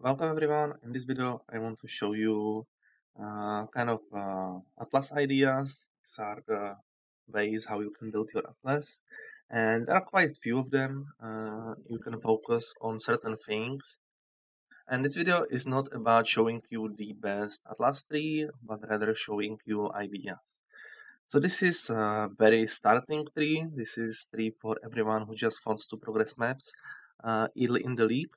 Welcome everyone. In this video, I want to show you atlas ideas. These are the ways how you can build your atlas, and there are quite few of them. You can focus on certain things, and this video is not about showing you the best atlas tree, but rather showing you ideas. So this is a very starting tree. This is tree for everyone who just wants to progress maps early in the league,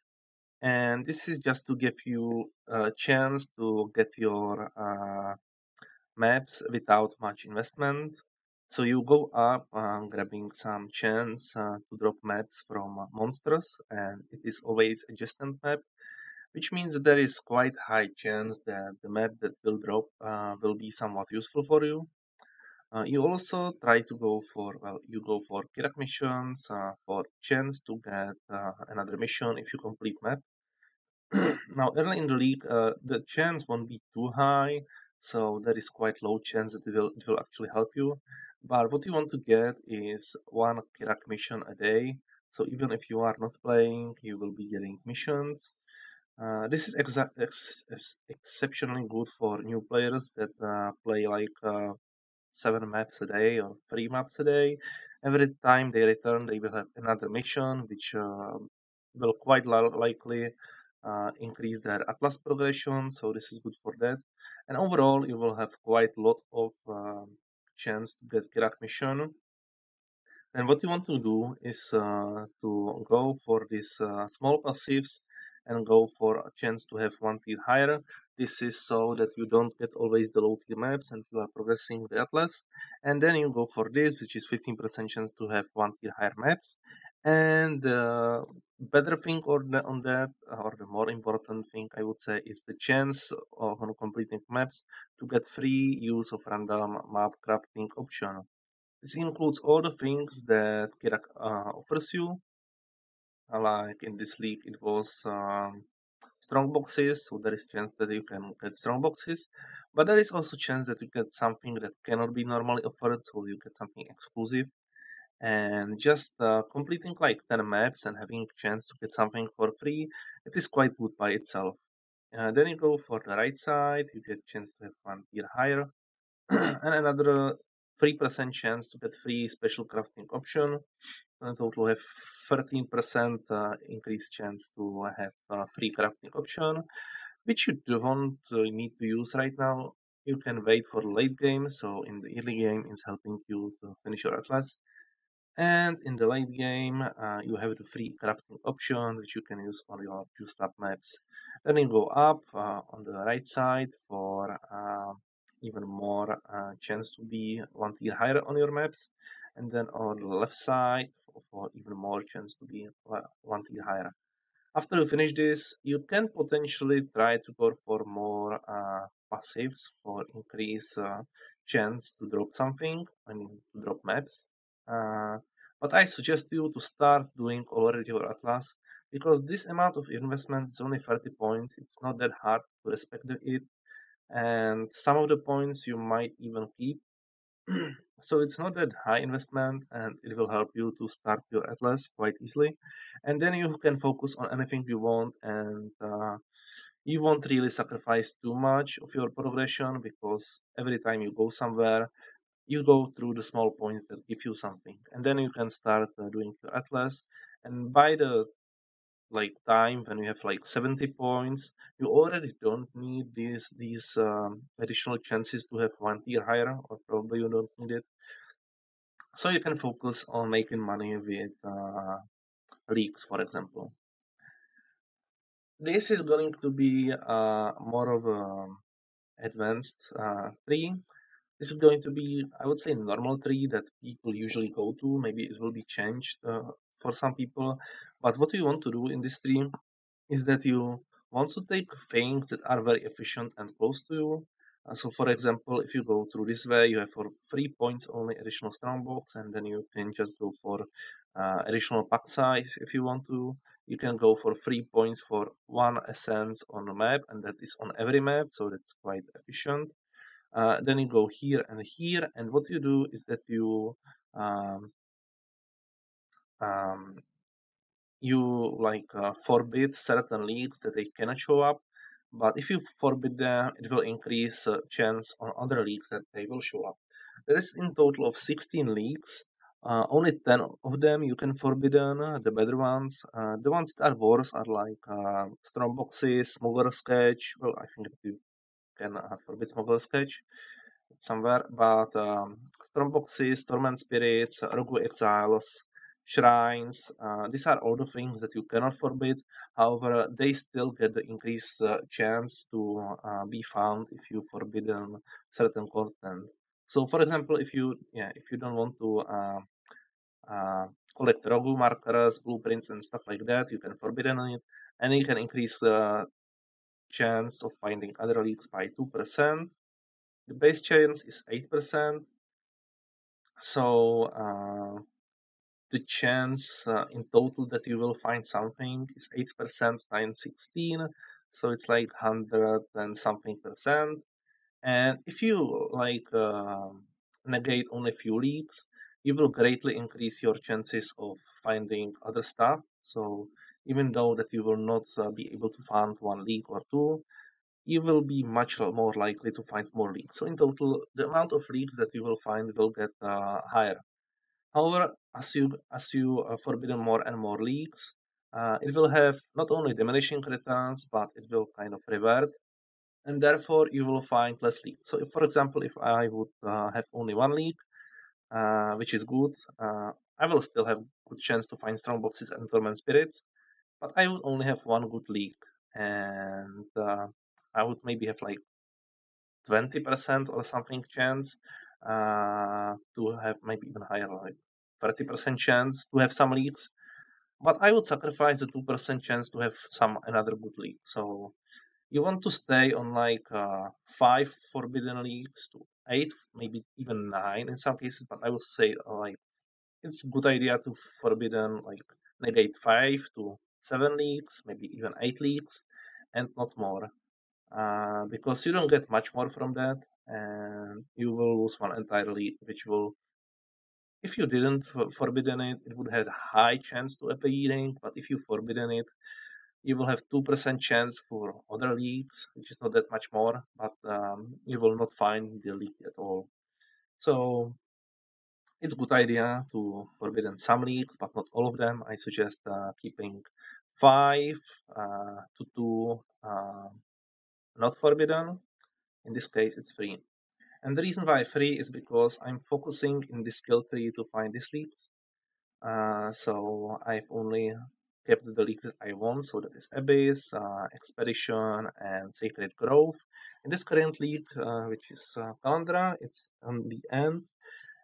and this is just to give you a chance to get your maps without much investment. So you go up grabbing some chance to drop maps from monsters, and it is always adjacent map, which means that there is quite high chance that the map that will drop will be somewhat useful for you. You also try to go for, you go for Kirak missions for chance to get another mission if you complete map. Now, early in the league, the chance won't be too high, so there is quite low chance that it will actually help you. But what you want to get is one Kirak mission a day. So even if you are not playing, you will be getting missions. This is exceptionally good for new players that play like 7 maps a day or 3 maps a day. Every time they return, they will have another mission, which will quite likely increase their atlas progression. So this is good for that. And overall, you will have quite a lot of chance to get Kirak mission. And what you want to do is to go for these small passives and go for a chance to have one tier higher. This is so that you don't get always the low tier maps and you are progressing the atlas. And then you go for this, which is 15% chance to have one tier higher maps. And the better thing on that, or the more important thing I would say, is the chance of on completing maps to get free use of random map crafting option. This includes all the things that Kerak offers you. Like in this league, it was strong boxes, so there is chance that you can get strong boxes, but there is also chance that you get something that cannot be normally offered, so you get something exclusive. And just completing like 10 maps and having chance to get something for free, it is quite good by itself. Then you go for the right side, you get chance to have one tier higher, and another 3% chance to get free special crafting option. In total, have 13% increased chance to have free crafting option, which you don't need to use right now. You can wait for late game, so in the early game, it's helping you to finish your atlas. And in the late game, you have the free crafting option, which you can use on your juiced up maps. Then you go up on the right side for even more chance to be one tier higher on your maps. And then on the left side for even more chance to be one tier higher. After you finish this, you can potentially try to go for more passives for increase chance to drop something, I mean to drop maps. Uh, but I suggest you to start doing already your atlas because this amount of investment is only 30 points. It's not that hard to respect it, and some of the points you might even keep. So it's not that high investment and it will help you to start your atlas quite easily, and then you can focus on anything you want, and you won't really sacrifice too much of your progression because every time you go somewhere you go through the small points that give you something, and then you can start doing your atlas. And by the like time when you have like 70 points, you already don't need these additional chances to have one tier higher, or probably you don't need it, so you can focus on making money with leagues, for example. This is going to be more of a advanced tree. This is going to be, I would say, normal tree that people usually go to. Maybe it will be changed for some people. But what you want to do in this tree is that you want to take things that are very efficient and close to you. So, for example, if you go through this way, you have for 3 points only additional strongbox, and then you can just go for additional pack size if you want to. You can go for 3 points for one essence on a map, and that is on every map, so that's quite efficient. Then you go here, and what you do is that you um, um, you forbid certain leagues that they cannot show up. But if you forbid them, it will increase chance on other leagues that they will show up. There is in total of 16 leagues. Only 10 of them you can forbidden, the better ones. The ones that are worse are like Strong Boxes, Smuggler Sketch. Well, I think that you can forbid Smuggler Sketch somewhere, but Strong Boxes, Torment Spirits, Rogue Exiles, Shrines, these are all the things that you cannot forbid. However, they still get the increased chance to be found if you forbidden certain content. So, for example, if you don't want to uh, collect rogu markers, blueprints, and stuff like that, you can forbidden it, and you can increase the chance of finding other leaks by 2%. The base chance is 8%. So the chance in total that you will find something is 8% times 16. So it's like 100 and something percent. And if you negate only few leaks, you will greatly increase your chances of finding other stuff. So even though that you will not be able to find one leak or two, you will be much more likely to find more leaks. So in total, the amount of leaks that you will find will get higher. However, as you forbidden more and more leaks, it will have not only diminishing returns, but it will kind of revert, and therefore you will find less leaks. So, if, for example, if I would have only one leak, which is good, I will still have good chance to find strong boxes and torment spirits, but I would only have one good leak, and I would maybe have like 20% or something chance to have maybe even higher, like 30% chance to have some leaks. But I would sacrifice the 2% chance to have some another good leak. So you want to stay on like five forbidden leaks to eight, maybe even nine in some cases. But I would say like it's a good idea to forbidden like negate 5 to 7 leaks, maybe even 8 leaks, and not more, because you don't get much more from that, and you will lose one entirely, which will, if you didn't forbidden it, it would have a high chance to appearing, but if you forbidden it, you will have 2% chance for other leaks, which is not that much more, but you will not find the leak at all. So it's a good idea to forbidden some leaks, but not all of them. I suggest keeping five to two not forbidden. In this case, it's free. And the reason why free is because I'm focusing in the skill tree to find these leaks. So I've only kept the leaks that I want. So that is Abyss, Expedition, and Sacred Grove. In this current leak, which is Calandra, it's on the end.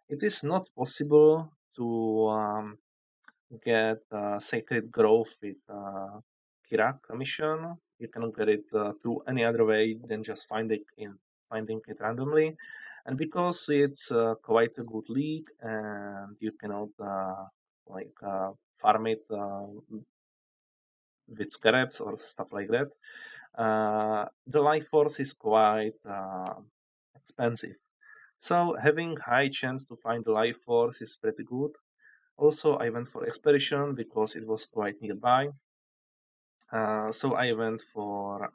It is not possible to get Sacred Grove with Kirak mission. You cannot get it through any other way than just finding it randomly. And because it's quite a good league and you cannot farm it with scarabs or stuff like that, the life force is quite expensive. So having high chance to find the life force is pretty good. Also, I went for expedition because it was quite nearby. So I went for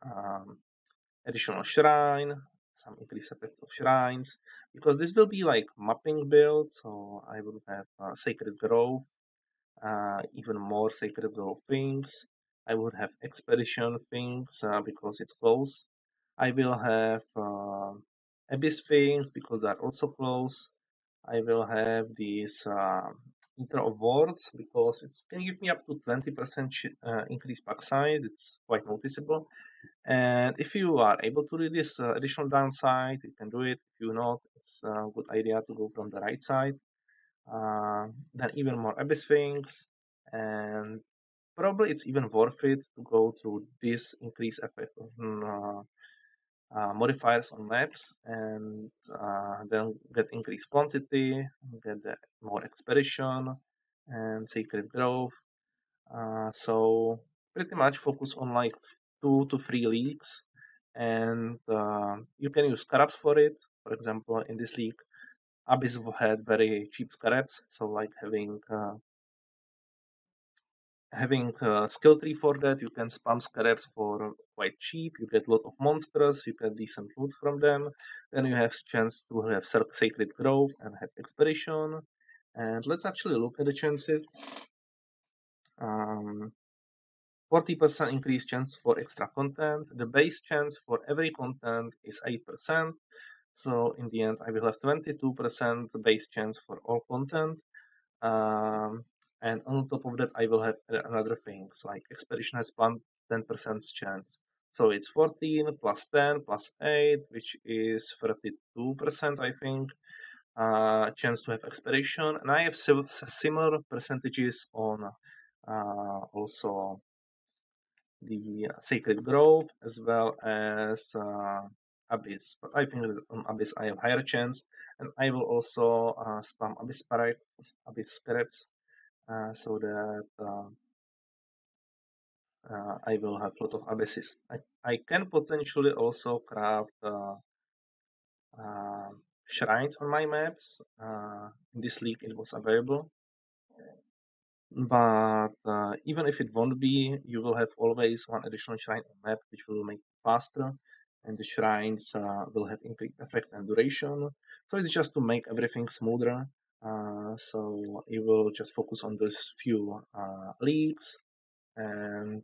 additional shrine, some increased effect of shrines, because this will be like mapping build. So I will have sacred grove, even more sacred grove things. I would have expedition things because it's close. I will have abyss things because they're also close. I will have these Inter of Words because it can give me up to 20% increase pack size. It's quite noticeable. And if you are able to read this additional downside, you can do it. If you not, it's a good idea to go from the right side. Then even more Abyss things. And probably it's even worth it to go through this increase effect of modifiers on maps and then get increased quantity, get the more expedition and sacred growth. So pretty much focus on like 2 to 3 leagues, and you can use scarabs for it. For example, in this league, Abyss had very cheap scarabs, so like having having a skill tree for that, you can spam scarabs for quite cheap. You get a lot of monsters. You get decent loot from them. Then you have chance to have sacred growth and have expiration. And let's actually look at the chances. 40% increased chance for extra content. The base chance for every content is 8%. So in the end, I will have 22% base chance for all content. Um, and on top of that, I will have another things like expedition has 10% chance. So it's 14 plus 10 plus 8, which is 32%, I think, chance to have expedition. And I have similar percentages on also the sacred grove as well as abyss. But I think that on abyss I have higher chance, and I will also spam abyss scarabs, so that I will have a lot of abysses. I can potentially also craft uh, shrines on my maps. In this league it was available. But even if it won't be, you will have always one additional shrine on map, which will make it faster, and the shrines will have increased effect and duration. So it's just to make everything smoother. So you will just focus on those few leagues, and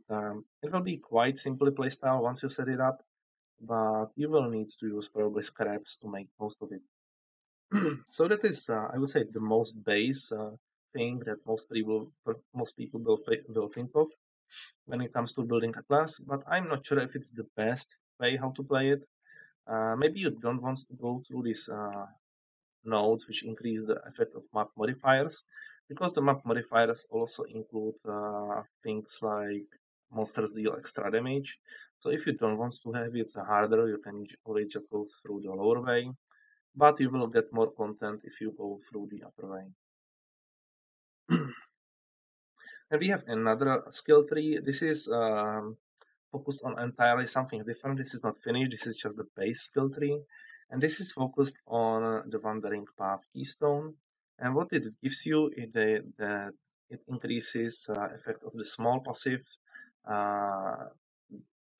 it will be quite simple playstyle once you set it up. But you will need to use probably scraps to make most of it. So that is, I would say, the most base thing that most people will think of when it comes to building a class. But I'm not sure if it's the best way how to play it. Maybe you don't want to go through these nodes which increase the effect of map modifiers, because the map modifiers also include things like monsters deal extra damage. So if you don't want to have it harder, you can always just go through the lower way, but you will get more content if you go through the upper way. And we have another skill tree. This is focused on entirely something different. This is not finished. This is just the base skill tree. And this is focused on the Wandering Path Keystone. And what it gives you is that it increases effect of the small passive uh,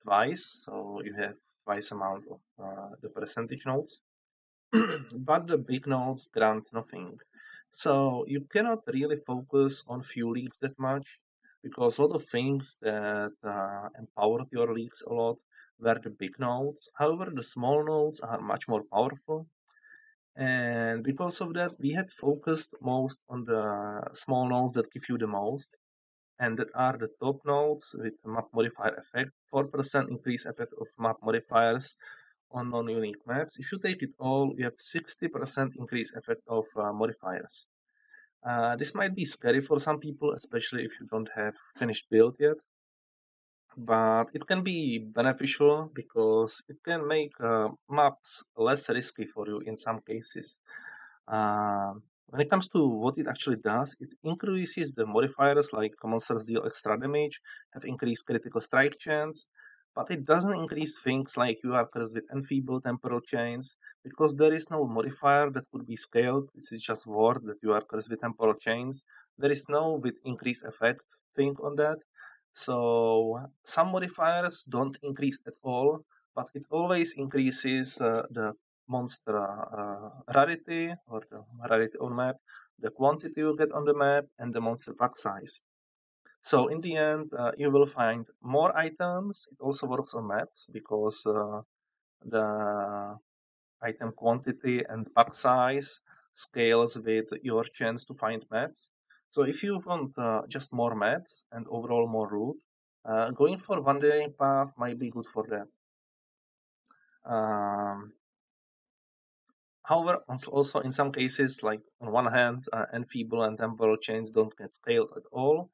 twice. So you have twice amount of the percentage nodes. But the big nodes grant nothing. So you cannot really focus on few leagues that much, because a lot of things that empowered your leagues a lot were the big nodes. However, the small nodes are much more powerful. And because of that, we had focused most on the small nodes that give you the most, and that are the top nodes with map modifier effect, 4% increase effect of map modifiers on non-unique maps. If you take it all, you have 60% increase effect of modifiers. This might be scary for some people, especially if you don't have finished build yet, but it can be beneficial because it can make maps less risky for you in some cases. When it comes to what it actually does, it increases the modifiers like monsters deal extra damage, have increased critical strike chance, but it doesn't increase things like you are cursed with enfeebled temporal chains, because there is no modifier that could be scaled. This is just word that you are cursed with temporal chains. There is no with increase effect thing on that. So some modifiers don't increase at all, but it always increases the monster rarity or the rarity on map, the quantity you get on the map, and the monster pack size. So in the end, you will find more items. It also works on maps because the item quantity and pack size scales with your chance to find maps. So if you want just more maps and overall more loot, going for wandering path might be good for that. Um, However, also in some cases, like on one hand, enfeeble and temporal chains don't get scaled at all.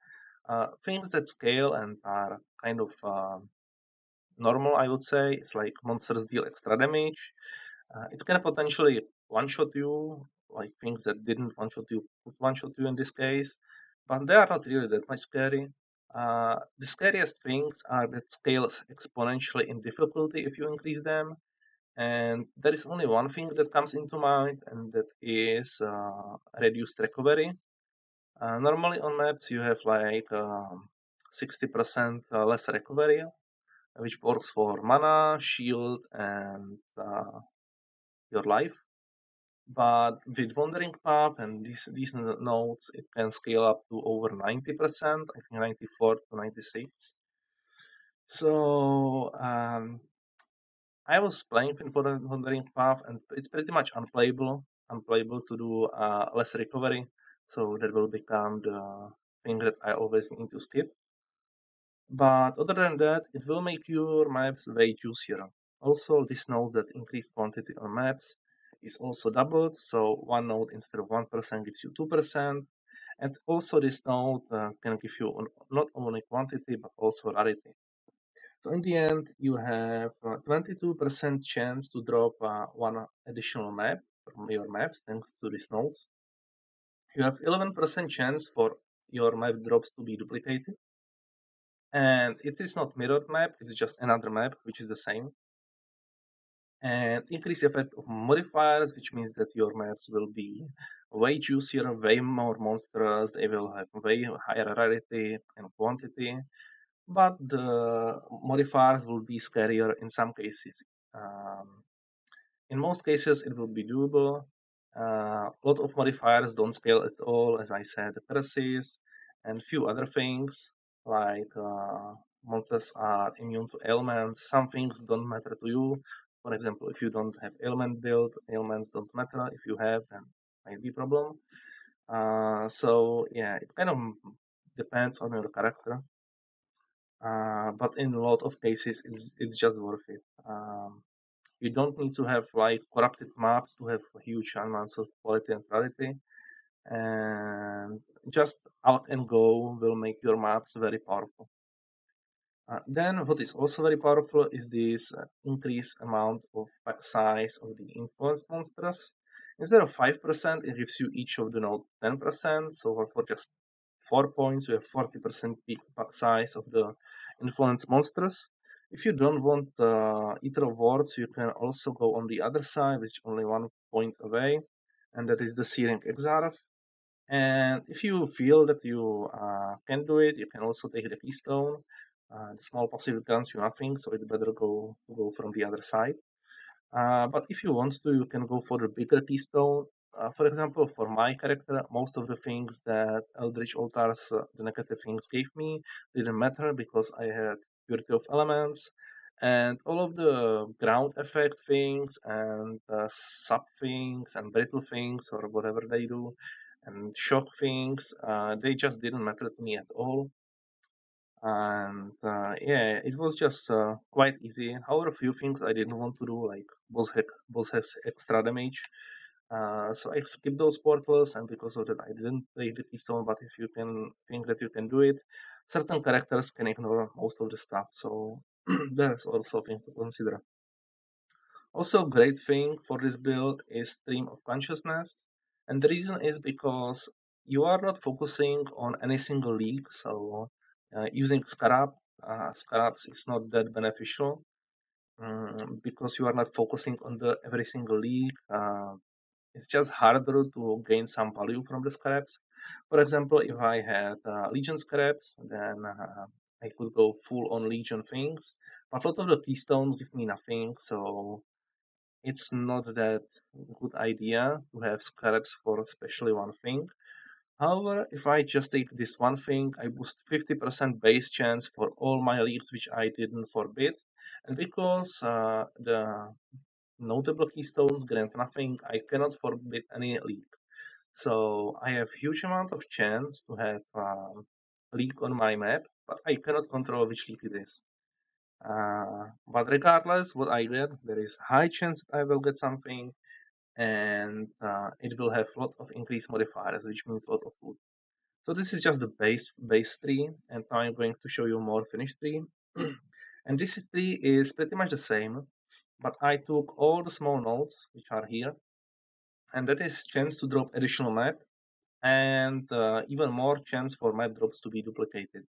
Things that scale and are kind of normal, I would say, it's like monsters deal extra damage. It can potentially one-shot you, like things that didn't one-shot you could one-shot you in this case, but they are not really that much scary. The scariest things are that scales exponentially in difficulty if you increase them, and there is only one thing that comes into mind, and that is reduced recovery. Normally on maps you have like 60% less recovery, which works for mana, shield, and your life. But with Wandering Path and these nodes, it can scale up to over 90%, I think 94 to 96. So I was playing for the Wandering Path, and it's pretty much unplayable to do less recovery. So that will become the thing that I always need to skip. But other than that, it will make your maps way juicier. Also, this knows that increased quantity on maps is also doubled, so one node instead of 1% gives you 2%. And also this node can give you not only quantity but also rarity. So in the end, you have 22% chance to drop one additional map from your maps thanks to these nodes. You have 11% chance for your map drops to be duplicated. And it is not mirrored map, it's just another map which is the same. And increase effect of modifiers, which means that your maps will be way juicier, way more monstrous, they will have way higher rarity and quantity, but the modifiers will be scarier in some cases. In most cases, it will be doable. A lot of modifiers don't scale at all, as I said, curses and few other things like monsters are immune to ailments. Some things don't matter to you. For example, if you don't have ailment build, ailments don't matter. If you have, then might be problem. So yeah, it kind of depends on your character. But in a lot of cases, it's just worth it. You don't need to have like corrupted maps to have huge amounts of quality and clarity. And just out and go will make your maps very powerful. Then what is also very powerful is this increased amount of pack size of the influenced monsters. Instead of 5%, it gives you each of the node 10%. So for just 4 points, you have 40% peak pack size of the influenced monsters. If you don't want Ether of Words, you can also go on the other side, which is only 1 point away, and that is the Searing Exarch. And if you feel that you can do it, you can also take the Keystone. The small passive grants you nothing, so it's better go from the other side. But if you want to, you can go for the bigger keystone. For example, for my character, most of the things that Eldritch Altars, the negative things, gave me didn't matter because I had Purity of Elements, and all of the ground effect things and sub things and brittle things or whatever they do, and shock things, they just didn't matter to me at all. And yeah, it was just quite easy. However, a few things I didn't want to do, like boss has extra damage, so I skipped those portals, and because of that, I didn't play the keystone. But if you can think that you can do it, certain characters can ignore most of the stuff. So there's also thing to consider. Also, great thing for this build is stream of consciousness, and the reason is because you are not focusing on any single league. So using Scarabs is not that beneficial because you are not focusing on the every single league. It's just harder to gain some value from the Scarabs. For example, if I had Legion Scarabs, then I could go full on Legion things. But a lot of the keystones give me nothing, so it's not that good idea to have scarabs for especially one thing. However, if I just take this one thing, I boost 50% base chance for all my leagues, which I didn't forbid. And because the notable keystones grant nothing, I cannot forbid any league. So I have huge amount of chance to have league on my map, but I cannot control which league it is. But regardless what I get, there is high chance that I will get something, and it will have a lot of increased modifiers, which means a lot of food. So this is just the base tree, and now I'm going to show you more finished tree. And this tree is pretty much the same, but I took all the small nodes which are here, and that is chance to drop additional map, and even more chance for map drops to be duplicated.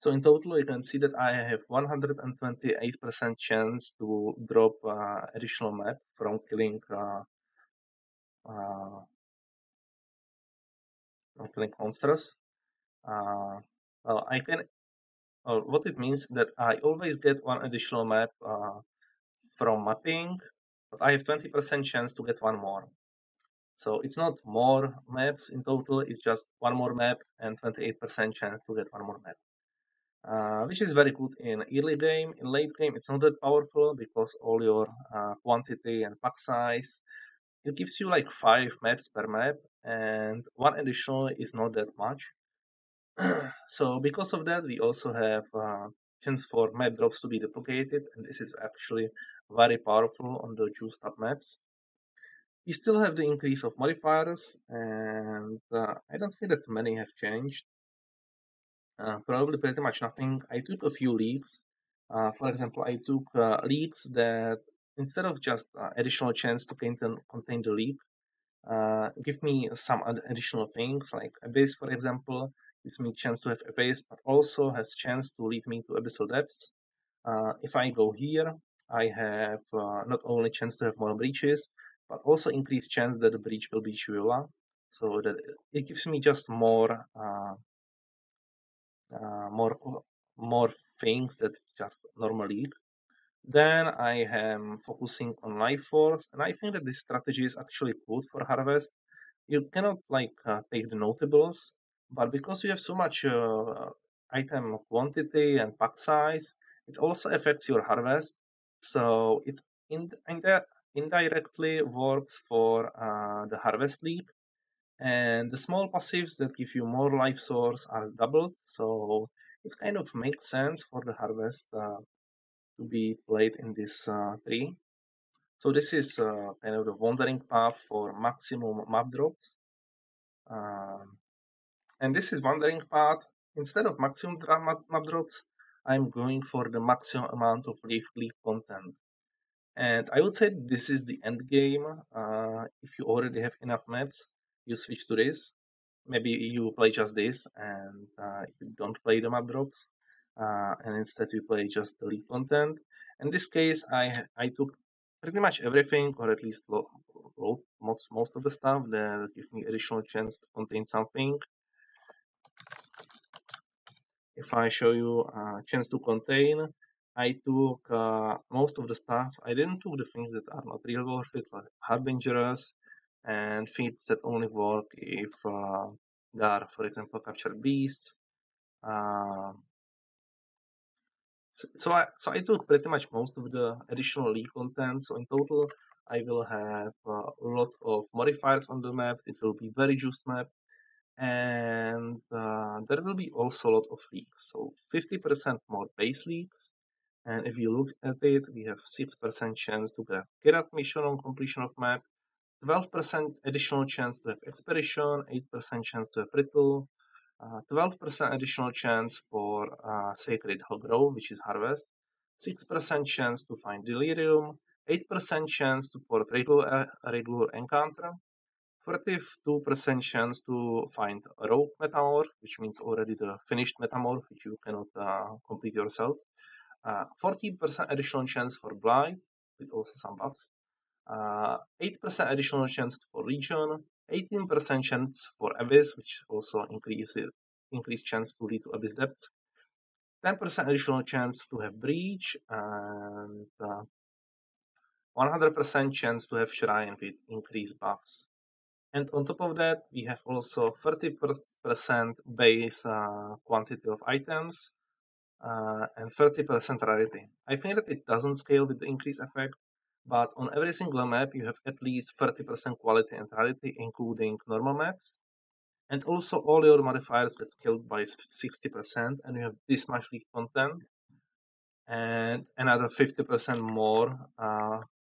So in total, you can see that I have 128% chance to drop additional map from killing uh, monsters. Uh, well, I can or what it means that I always get one additional map from mapping, but I have 20% chance to get one more. So it's not more maps in total, it's just one more map and 28% chance to get one more map. Which is very good in early game. In late game, it's not that powerful because all your quantity and pack size, it gives you like 5 maps per map, and one additional is not that much. So because of that, we also have chance for map drops to be duplicated, and this is actually very powerful on the juiced up maps. You still have the increase of modifiers, and I don't think that many have changed. Probably pretty much nothing. I took a few leagues. For example, I took leagues that instead of just additional chance to contain the league, give me some additional things like abyss, for example, gives me chance to have abyss, but also has chance to lead me to abyssal depths. If I go here, I have not only chance to have more breaches, but also increased chance that the breach will be Chuvilla. So that it gives me just uh, more more things that just normally. Then I am focusing on life force, and I think that this strategy is actually good for harvest. You cannot like take the notables, but because you have so much item quantity and pack size, it also affects your harvest. So it in that indirectly works for the harvest league, and the small passives that give you more life source are doubled. So it kind of makes sense for the harvest to be played in this tree. So this is kind of the wandering path for maximum map drops. Um, and this is wandering path. Instead of maximum map drops, I'm going for the maximum amount of leaf content. And I would say this is the end game. If you already have enough maps, you switch to this. Maybe you play just this and you don't play the map drops, and instead you play just the league content. In this case, I took pretty much everything, or at least most of the stuff that give me additional chance to contain something. If I show you chance to contain, I took most of the stuff. I didn't took the things that are not real worth it, like harbingers and things that only work if there are, for example, captured beasts. Uh, so I took pretty much most of the additional league content. So in total, I will have a lot of modifiers on the map. It will be very juiced map, and there will be also a lot of leagues. So 50% more base leagues. And if you look at it, we have 6% chance to get Kirat mission on completion of map, 12% additional chance to have expedition, 8% chance to have ritual, 12% additional chance for sacred grove, which is harvest, 6% chance to find delirium, 8% chance to for regular encounter, 42% chance to find a rogue metamorph, which means already the finished metamorph, which you cannot complete yourself. 14% additional chance for blind, with also some buffs. 8% additional chance for legion. 18% chance for abyss, which also increase chance to lead to abyss depth. 10% additional chance to have breach, and 100% chance to have shrine with increased buffs. And on top of that, we have also 30% base quantity of items, and 30% rarity. I think that it doesn't scale with the increase effect, but on every single map you have at least 30% quality and rarity, including normal maps. And also all your modifiers get killed by 60%, and you have this much leak content, and another 50% more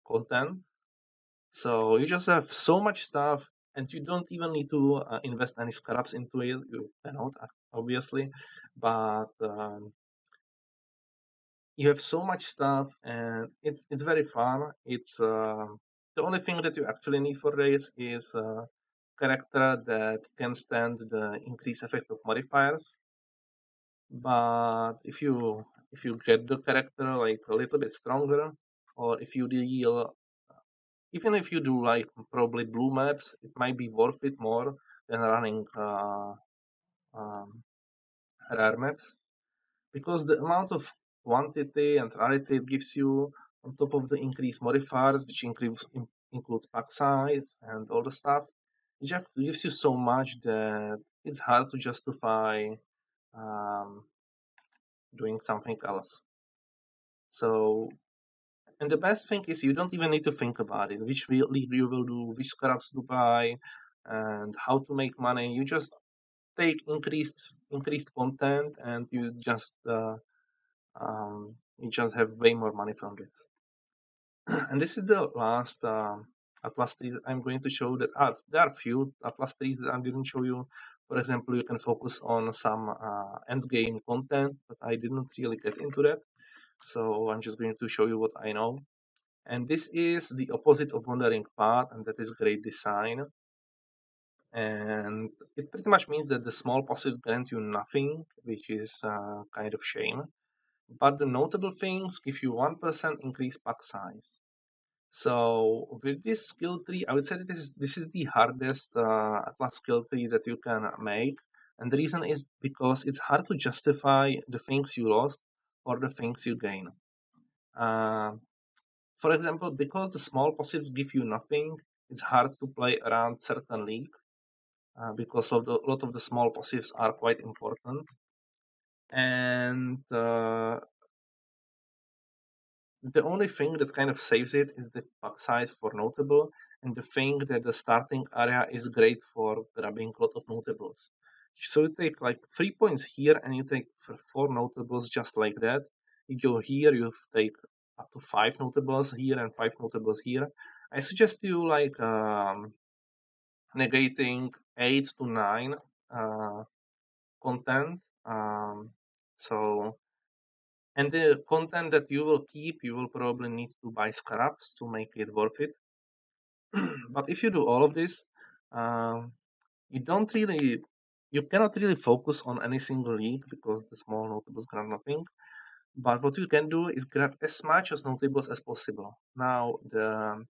content. So you just have so much stuff, and you don't even need to invest any scraps into it. You cannot, obviously, but you have so much stuff, and it's very fun. It's the only thing that you actually need for this is a character that can stand the increased effect of modifiers. But if you get the character like a little bit stronger, or if you deal, even if you do like probably blue maps, it might be worth it more than running um, rare maps. because the amount of quantity and rarity it gives you on top of the increased modifiers, which includes pack size and all the stuff, it just gives you so much that it's hard to justify um, doing something else. So, and the best thing is you don't even need to think about it, which league you will do, which scraps to buy, and how to make money. You just take increased content, and you just have way more money from this. And this is the last Atlas tree that I'm going to show. There are few Atlas trees that I didn't show you. For example, you can focus on some end game content, but I didn't really get into that. So I'm just going to show you what I know. And this is the opposite of wandering path, and that is great design. And it pretty much means that the small positives grant you nothing, which is kind of shame. But the notable things give you 1% increased pack size. So with this skill tree, I would say that this is the hardest Atlas skill tree that you can make. And the reason is because it's hard to justify the things you lost or the things you gain. Uh, for example, because the small positives give you nothing, it's hard to play around certain league because of the lot of the small positives are quite important. And the only thing that kind of saves it is the pack size for notable, and the thing that the starting area is great for grabbing a lot of notables. So you take like 3 points here, and you take four notables just like that. You go here, you take up to five notables here and five notables here. I suggest you like negating 8 to 9 uh, content. So and the content that you will keep, you will probably need to buy scraps to make it worth it. But if you do all of this, um, you don't really, you cannot really focus on any single league because the small notables grab nothing. But what you can do is grab as much as notables as possible. Now, the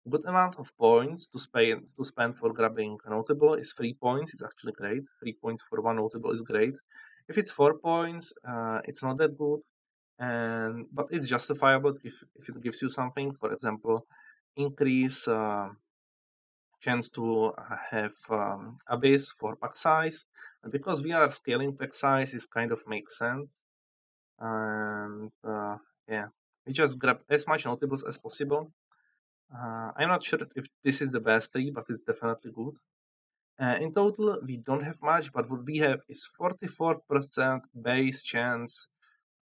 good amount of points to spend for grabbing a notable is 3 points. It's actually great. 3 points for one notable is great. If it's 4 points, it's not that good, and but it's justifiable if it gives you something. For example, increase chance to have a base for pack size, and because we are scaling pack size, it kind of makes sense. And yeah, we just grab as much notables as possible. I'm not sure if this is the best tree, but it's definitely good. In total, we don't have much, but what we have is 44% base chance,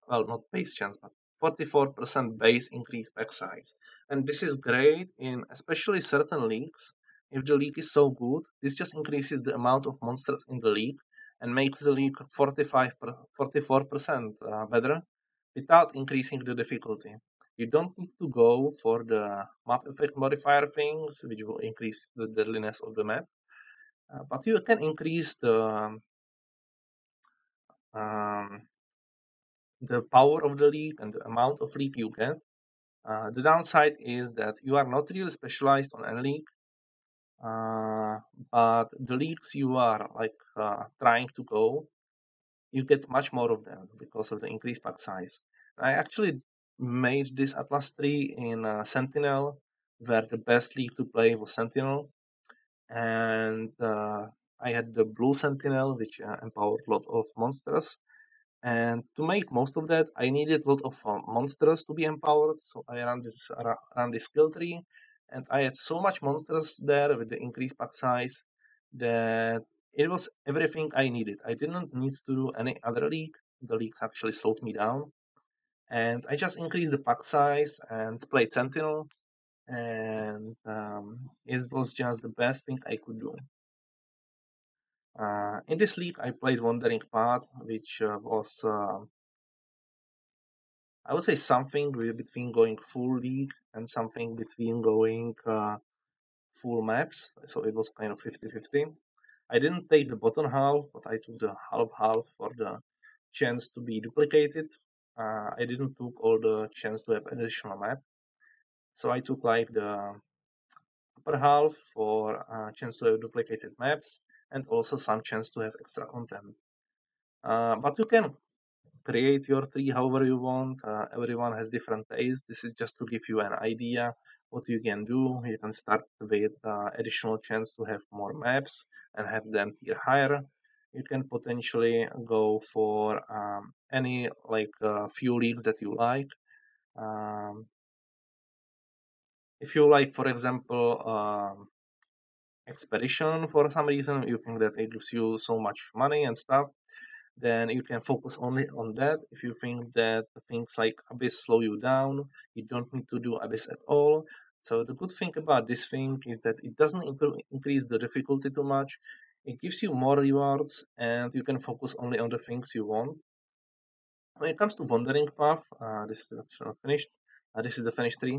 well, not base chance, but 44% base increase pack size. And this is great in especially certain leagues. If the league is so good, this just increases the amount of monsters in the league and makes the league 44% better without increasing the difficulty. You don't need to go for the map effect modifier things, which will increase the deadliness of the map, but you can increase um, the power of the league and the amount of league you get. The downside is that you are not really specialized on any league, uh, but the leagues you are like trying to go, you get much more of them because of the increased pack size. I actually made this Atlas tree in Sentinel, where the best league to play was Sentinel, and I had the Blue Sentinel, which empowered a lot of monsters. And to make most of that, I needed a lot of monsters to be empowered. So I ran this skill tree, and I had so much monsters there with the increased pack size that it was everything I needed. I didn't need to do any other league. The leagues actually slowed me down, and I just increased the pack size and played Sentinel, and it was just the best thing I could do. In this league, I played Wandering Path, which was I would say something between going full league and something between going full maps. So it was kind of 50-50. I didn't take the bottom half, but I took the half for the chance to be duplicated. I didn't took all the chance to have additional map. So I took like the upper half for chance to have duplicated maps and also some chance to have extra content. But you can create your tree however you want. Everyone has different tastes. This is just to give you an idea what you can do. You can start with additional chance to have more maps and have them tier higher. You can potentially go for any like few leagues that you like. Um, if you like, for example, expedition for some reason, you think that it gives you so much money and stuff, then you can focus only on that. If you think that things like Abyss slow you down, you don't need to do Abyss at all. So the good thing about this thing is that it doesn't increase the difficulty too much. It gives you more rewards, and you can focus only on the things you want. When it comes to Wandering Path, this is actually not finished. This is the finished tree.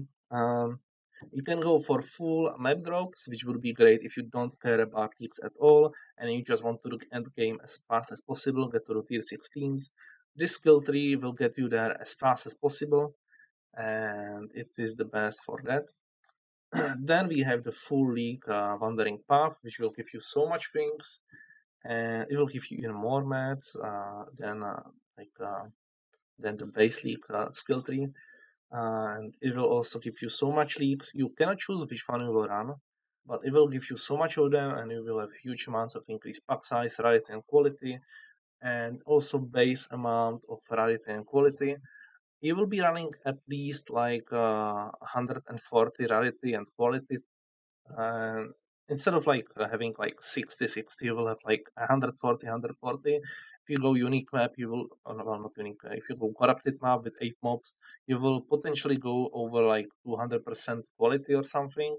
You can go for full map drops, which would be great if you don't care about kicks at all and you just want to end game as fast as possible, get to the tier 16s. This skill tree will get you there as fast as possible, and it is the best for that. Then we have the full league Wandering Path, which will give you so much things, and it will give you even more maps like than the base league skill tree. And it will also give you so much leagues. You cannot choose which one you will run, but it will give you so much of them, and you will have huge amounts of increased pack size, rarity, and quality, and also base amount of rarity and quality. You will be running at least like 140 rarity and quality, and instead of like having like 60, you will have like 140, 140. If you go unique map, you will, oh, no, well, not unique. If you go corrupted map with 8 mobs, you will potentially go over like 200% quality or something.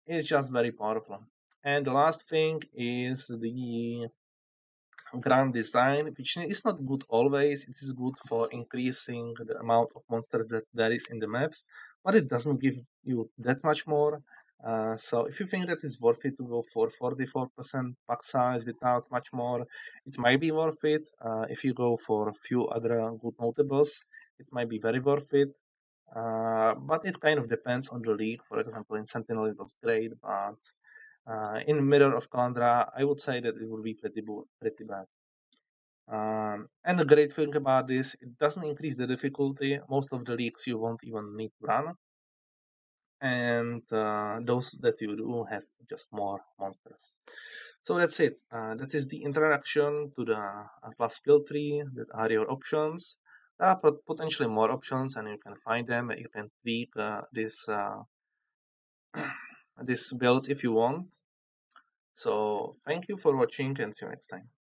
It's just very powerful. And the last thing is the grand design, which is not good always. It is good for increasing the amount of monsters that there is in the maps, but it doesn't give you that much more. So if you think that it's worth it to go for 44% pack size without much more, it might be worth it. If you go for a few other good notables, it might be very worth it. But it kind of depends on the league. For example, in Sentinel it was great, but in Mirror of Calandra, I would say that it would be pretty bad. And the great thing about this, it doesn't increase the difficulty. Most of the leagues you won't even need to run, and those that you do have just more monsters. So that's it. That is the introduction to the class skill tree. That are your options. There are potentially more options, and you can find them. You can tweak this build if you want. So thank you for watching, and see you next time.